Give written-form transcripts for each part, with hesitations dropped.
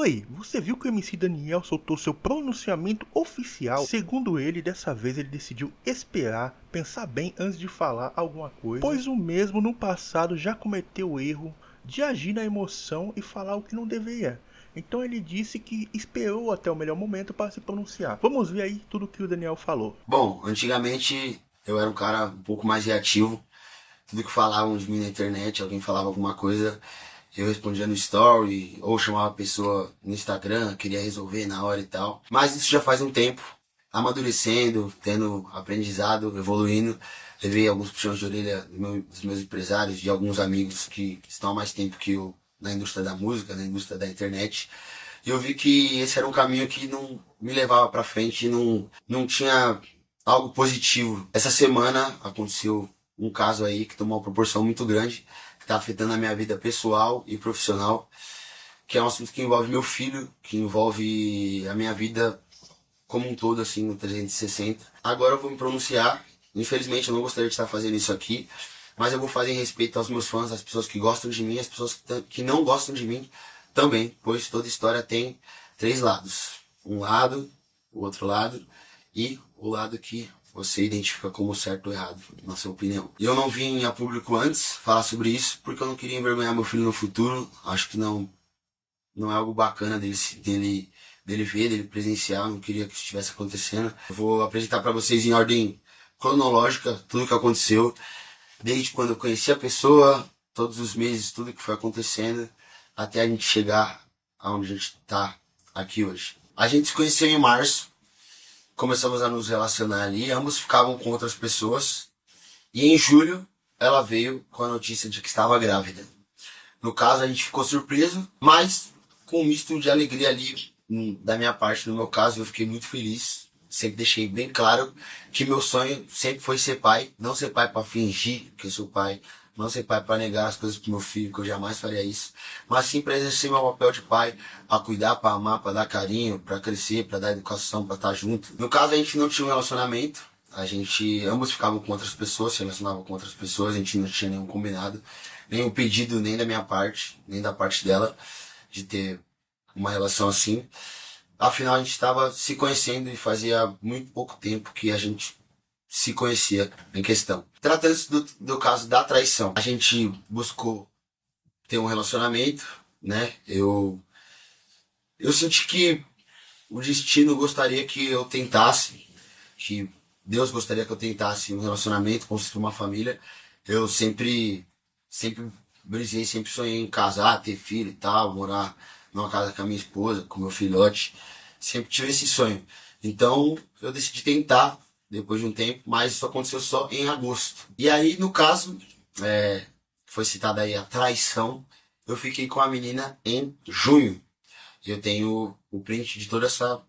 Oi, você viu que o MC Daniel soltou seu pronunciamento oficial? Segundo ele, dessa vez ele decidiu esperar, pensar bem antes de falar alguma coisa, pois o mesmo no passado já cometeu o erro de agir na emoção e falar o que não deveria. Então ele disse que esperou até o melhor momento para se pronunciar. Vamos ver aí tudo que o Daniel falou. Bom, antigamente eu era um cara um pouco mais reativo. Tudo que falavam de mim na internet, alguém falava alguma coisa, eu respondia no story, ou chamava a pessoa no Instagram, queria resolver na hora e tal. Mas isso já faz um tempo, amadurecendo, tendo aprendizado, evoluindo. Levei alguns puxões de orelha dos meus empresários, de alguns amigos que estão há mais tempo que eu na indústria da música, na indústria da internet. E eu vi que esse era um caminho que não me levava pra frente, não tinha algo positivo. Essa semana aconteceu um caso aí que tomou uma proporção muito grande, que está afetando a minha vida pessoal e profissional, que é um assunto que envolve meu filho, que envolve a minha vida como um todo, assim, no 360. Agora eu vou me pronunciar. Infelizmente eu não gostaria de estar fazendo isso aqui, mas eu vou fazer em respeito aos meus fãs, às pessoas que gostam de mim, às pessoas que não gostam de mim também, pois toda história tem três lados. Um lado, o outro lado e o lado que você identifica como certo ou errado, na sua opinião. Eu não vim a público antes falar sobre isso, porque eu não queria envergonhar meu filho no futuro. Acho que não é algo bacana dele ver, dele presenciar. Eu não queria que isso estivesse acontecendo. Eu vou apresentar para vocês em ordem cronológica tudo o que aconteceu, desde quando eu conheci a pessoa, todos os meses, tudo que foi acontecendo, até a gente chegar aonde a gente está aqui hoje. A gente se conheceu em março. Começamos a nos relacionar ali, ambos ficavam com outras pessoas. E em julho, ela veio com a notícia de que estava grávida. No caso, a gente ficou surpreso, mas com um misto de alegria ali, da minha parte, no meu caso, eu fiquei muito feliz. Sempre deixei bem claro que meu sonho sempre foi ser pai. Não ser pai para fingir que eu sou pai. Não ser pai para negar as coisas pro meu filho, que eu jamais faria isso. Mas sim para exercer meu papel de pai, para cuidar, para amar, para dar carinho, para crescer, para dar educação, para estar junto. No caso, a gente não tinha um relacionamento. A gente, ambos ficavam com outras pessoas, se relacionavam com outras pessoas. A gente não tinha nenhum combinado, nenhum pedido, nem da minha parte, nem da parte dela, de ter uma relação assim. Afinal, a gente estava se conhecendo e fazia muito pouco tempo que a gente se conhecia em questão. Tratando-se do caso da traição, a gente buscou ter um relacionamento, né? Eu senti que o destino gostaria que eu tentasse, que Deus gostaria que eu tentasse um relacionamento, construir uma família. Eu sempre brisei, sempre sonhei em casar, ter filho e tal, morar numa casa com a minha esposa, com meu filhote. Sempre tive esse sonho. Então eu decidi tentar depois de um tempo, mas isso aconteceu só em agosto. E aí, no caso, foi citada aí a traição, eu fiquei com a menina em junho. Eu tenho o print de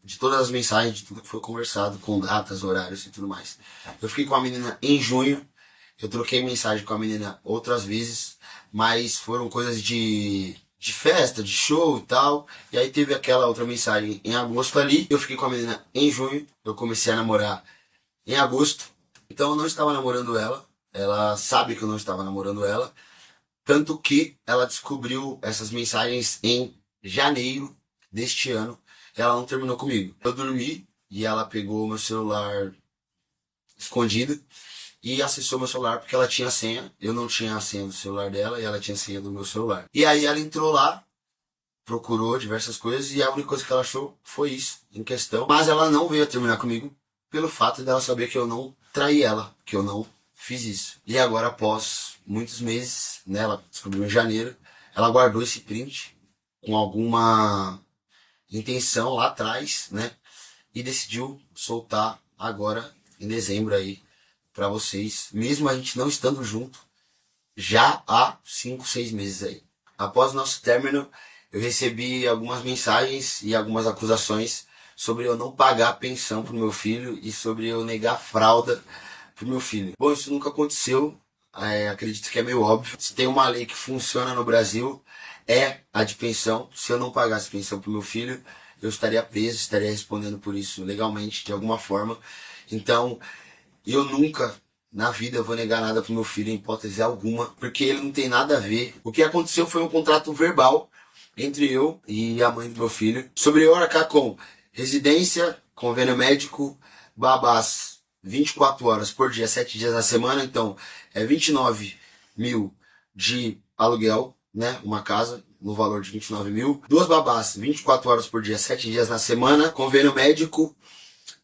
de todas as mensagens, de tudo que foi conversado, com datas, horários e tudo mais. Eu fiquei com a menina em junho, eu troquei mensagem com a menina outras vezes, mas foram coisas de festa, de show e tal. E aí teve aquela outra mensagem em agosto ali, eu fiquei com a menina em junho, eu comecei a namorar em agosto. Então eu não estava namorando ela. Ela sabe que eu não estava namorando ela. Tanto que ela descobriu essas mensagens em janeiro deste ano. Ela não terminou comigo. Eu dormi e ela pegou o meu celular escondido e acessou meu celular porque ela tinha a senha. Eu não tinha a senha do celular dela e ela tinha a senha do meu celular. E aí ela entrou lá, procurou diversas coisas e a única coisa que ela achou foi isso em questão. Mas ela não veio a terminar comigo pelo fato dela saber que eu não traí ela, que eu não fiz isso. E agora, após muitos meses, né, ela descobriu em janeiro, ela guardou esse print com alguma intenção lá atrás, né, e decidiu soltar agora em dezembro aí pra vocês, mesmo a gente não estando junto, já há 5, 6 meses aí. Após o nosso término, eu recebi algumas mensagens e algumas acusações sobre eu não pagar a pensão pro meu filho e sobre eu negar fralda pro meu filho. Bom, isso nunca aconteceu, acredito que é meio óbvio. Se tem uma lei que funciona no Brasil, é a de pensão. Se eu não pagasse pensão pro meu filho, eu estaria preso, estaria respondendo por isso legalmente, de alguma forma. Então, eu nunca na vida eu vou negar nada pro meu filho, em hipótese alguma, porque ele não tem nada a ver. O que aconteceu foi um contrato verbal entre eu e a mãe do meu filho, sobre eu arcar com residência, convênio médico, babás 24 horas por dia, 7 dias na semana, então é 29 mil de aluguel, né, uma casa no valor de 29 mil, 2 babás 24 horas por dia, 7 dias na semana, convênio médico,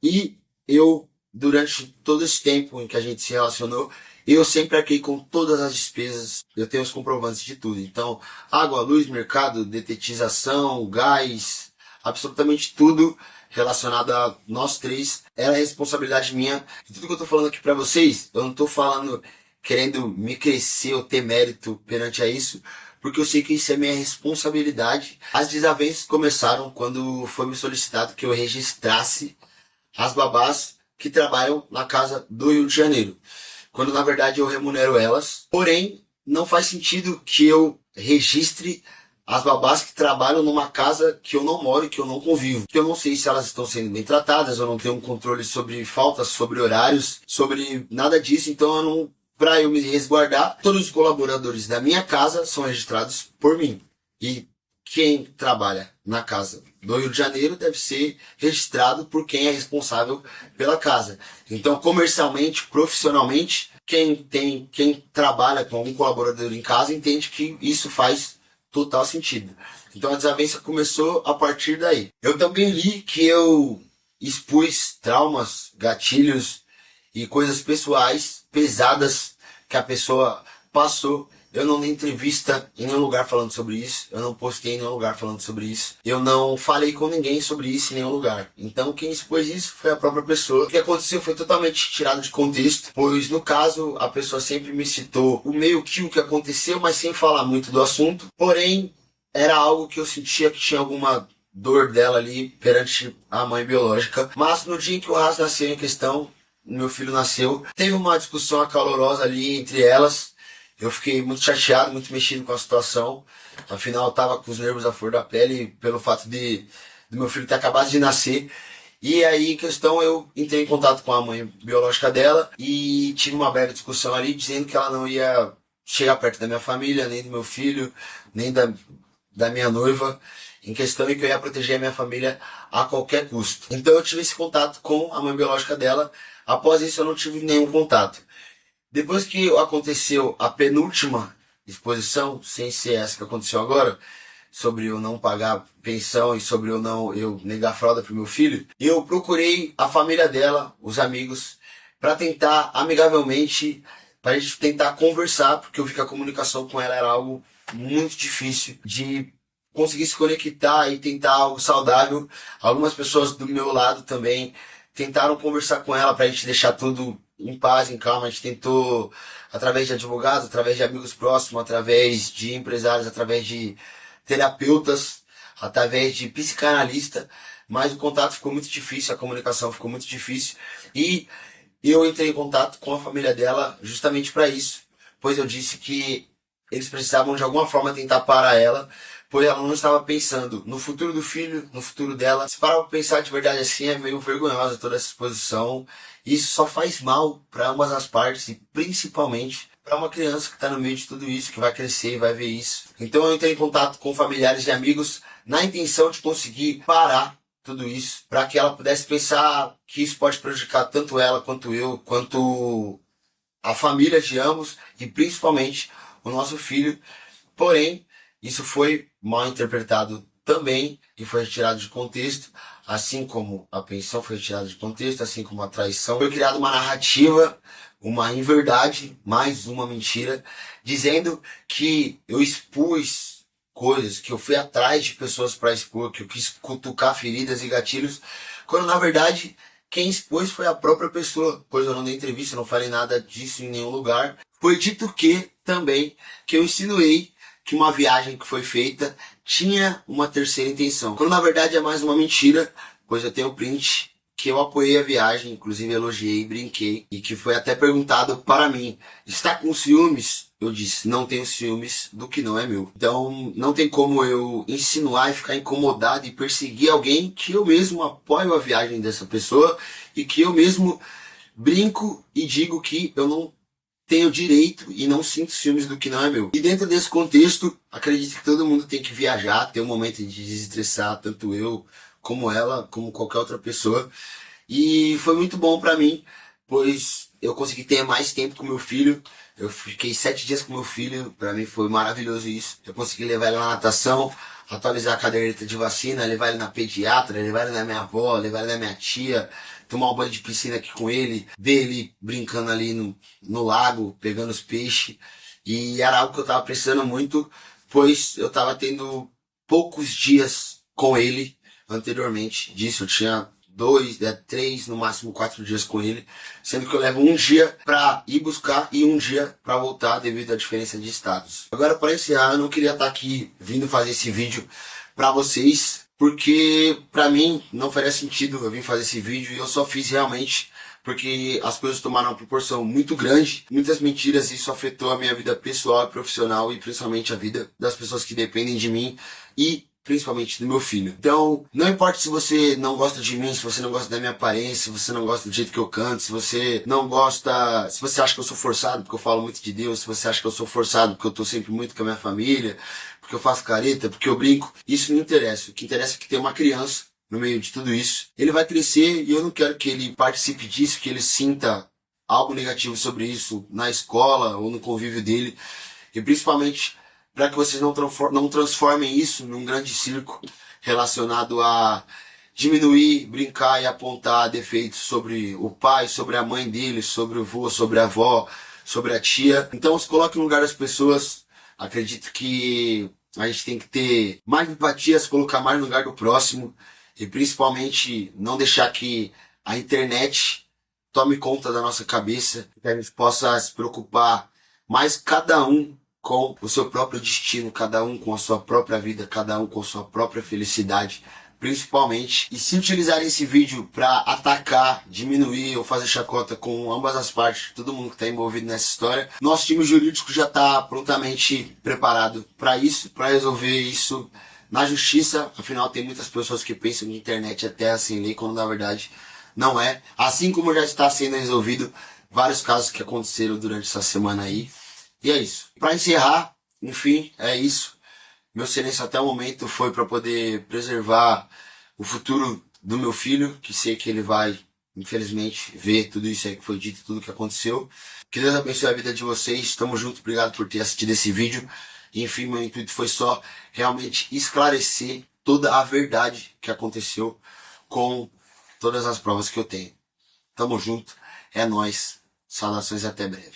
e eu, durante todo esse tempo em que a gente se relacionou, eu sempre arquei com todas as despesas, eu tenho os comprovantes de tudo. Então, água, luz, mercado, detetização, gás, absolutamente tudo relacionado a nós três era responsabilidade minha. E tudo que eu tô falando aqui pra vocês, eu não tô falando querendo me crescer ou ter mérito perante a isso, porque eu sei que isso é minha responsabilidade. As desavenças começaram quando foi me solicitado que eu registrasse as babás que trabalham na casa do Rio de Janeiro, quando na verdade eu remunero elas. Porém, não faz sentido que eu registre as babás que trabalham numa casa que eu não moro e que eu não convivo. Que eu não sei se elas estão sendo bem tratadas, eu não tenho um controle sobre faltas, sobre horários, sobre nada disso. Então eu não, pra eu me resguardar, todos os colaboradores da minha casa são registrados por mim. E quem trabalha na casa do Rio de Janeiro deve ser registrado por quem é responsável pela casa. Então, comercialmente, profissionalmente, quem trabalha com algum colaborador em casa entende que isso faz total sentido. Então a desavença começou a partir daí. Eu também li que eu expus traumas, gatilhos e coisas pessoais pesadas que a pessoa passou. Eu não dei entrevista em nenhum lugar falando sobre isso. Eu não postei em nenhum lugar falando sobre isso. Eu não falei com ninguém sobre isso em nenhum lugar. Então quem expôs isso foi a própria pessoa. O que aconteceu foi totalmente tirado de contexto, pois no caso a pessoa sempre me citou o meio que o que aconteceu, mas sem falar muito do assunto. Porém, era algo que eu sentia que tinha alguma dor dela ali perante a mãe biológica. Mas no dia em que o Haas nasceu em questão, meu filho nasceu, teve uma discussão acalorosa ali entre elas. Eu fiquei muito chateado, muito mexido com a situação. Afinal, eu tava com os nervos à flor da pele pelo fato de meu filho ter acabado de nascer. E aí, em questão, eu entrei em contato com a mãe biológica dela e tive uma breve discussão ali, dizendo que ela não ia chegar perto da minha família, nem do meu filho, nem da minha noiva, em questão, e que eu ia proteger a minha família a qualquer custo. Então eu tive esse contato com a mãe biológica dela. Após isso, eu não tive nenhum contato. Depois que aconteceu a penúltima exposição, sem ser essa que aconteceu agora, sobre eu não pagar pensão e sobre eu negar fralda pro meu filho, eu procurei a família dela, os amigos, para tentar amigavelmente, para a gente tentar conversar, porque eu vi que a comunicação com ela era algo muito difícil de conseguir se conectar e tentar algo saudável. Algumas pessoas do meu lado também tentaram conversar com ela para a gente deixar tudo em paz, em calma. A gente tentou, através de advogados, através de amigos próximos, através de empresários, através de terapeutas, através de psicanalista, mas o contato ficou muito difícil, a comunicação ficou muito difícil, e eu entrei em contato com a família dela justamente para isso, pois eu disse que eles precisavam de alguma forma tentar parar ela, pois ela não estava pensando no futuro do filho, no futuro dela. Se parar pra pensar de verdade assim, é meio vergonhosa toda essa exposição. Isso só faz mal para ambas as partes e principalmente para uma criança que está no meio de tudo isso, que vai crescer e vai ver isso. Então eu entrei em contato com familiares e amigos na intenção de conseguir parar tudo isso, para que ela pudesse pensar que isso pode prejudicar tanto ela quanto eu, quanto a família de ambos e principalmente o nosso filho. Porém, isso foi mal interpretado também e foi retirado de contexto, assim como a pensão foi retirada de contexto, assim como a traição. Foi criada uma narrativa, uma inverdade, mais uma mentira, dizendo que eu expus coisas, que eu fui atrás de pessoas para expor, que eu quis cutucar feridas e gatilhos, quando na verdade quem expôs foi a própria pessoa, pois eu não dei entrevista, não falei nada disso em nenhum lugar. Foi dito que também que eu insinuei que uma viagem que foi feita tinha uma terceira intenção, quando na verdade é mais uma mentira, pois eu tenho print que eu apoiei a viagem, inclusive elogiei, brinquei, e que foi até perguntado para mim: está com ciúmes? Eu disse: não tenho ciúmes do que não é meu. Então não tem como eu insinuar e ficar incomodado e perseguir alguém que eu mesmo apoio a viagem dessa pessoa e que eu mesmo brinco e digo que eu não tenho direito e não sinto ciúmes do que não é meu. E dentro desse contexto, acredito que todo mundo tem que viajar, ter um momento de desestressar, tanto eu, como ela, como qualquer outra pessoa. E foi muito bom pra mim, pois eu consegui ter mais tempo com meu filho. Eu fiquei 7 dias com meu filho, pra mim foi maravilhoso isso. Eu consegui levar ele na natação, atualizar a caderneta de vacina, levar ele na pediatra, levar ele na minha avó, levar ele na minha tia, tomar um banho de piscina aqui com ele, ver ele brincando ali no lago, pegando os peixes. E era algo que eu tava precisando muito, pois eu tava tendo poucos dias com ele anteriormente disso. Eu tinha 2, 3, no máximo 4 dias com ele, sendo que eu levo um dia pra ir buscar e um dia pra voltar devido à diferença de estados. Agora, para encerrar, eu não queria estar aqui vindo fazer esse vídeo pra vocês, porque pra mim não faria sentido eu vir fazer esse vídeo, e eu só fiz realmente porque as coisas tomaram uma proporção muito grande, muitas mentiras, e isso afetou a minha vida pessoal e profissional, e principalmente a vida das pessoas que dependem de mim e principalmente do meu filho. Então, não importa se você não gosta de mim, se você não gosta da minha aparência, se você não gosta do jeito que eu canto, se você não gosta, se você acha que eu sou forçado porque eu falo muito de Deus, se você acha que eu sou forçado porque eu tô sempre muito com a minha família, porque eu faço careta, porque eu brinco, isso não interessa. O que interessa é que tem uma criança no meio de tudo isso. Ele vai crescer e eu não quero que ele participe disso, que ele sinta algo negativo sobre isso na escola ou no convívio dele. E principalmente para que vocês não transformem isso num grande circo relacionado a diminuir, brincar e apontar defeitos sobre o pai, sobre a mãe dele, sobre o avô, sobre a avó, sobre a tia. Então se coloque no lugar das pessoas. Acredito que a gente tem que ter mais empatia, se colocar mais no lugar do próximo e principalmente não deixar que a internet tome conta da nossa cabeça, que a gente possa se preocupar mais cada um com o seu próprio destino, cada um com a sua própria vida, cada um com a sua própria felicidade, principalmente. E se utilizarem esse vídeo para atacar, diminuir ou fazer chacota com ambas as partes, todo mundo que está envolvido nessa história, nosso time jurídico já está prontamente preparado para isso, para resolver isso na justiça. Afinal, tem muitas pessoas que pensam que a internet é terra sem lei, quando na verdade não é. Assim como já está sendo resolvido vários casos que aconteceram durante essa semana aí. E é isso. Para encerrar, enfim, é isso. Meu silêncio até o momento foi para poder preservar o futuro do meu filho, que sei que ele vai, infelizmente, ver tudo isso aí que foi dito, tudo que aconteceu. Que Deus abençoe a vida de vocês. Estamos juntos. Obrigado por ter assistido esse vídeo. Enfim, meu intuito foi só realmente esclarecer toda a verdade que aconteceu com todas as provas que eu tenho. Tamo junto. É nóis. Saudações e até breve.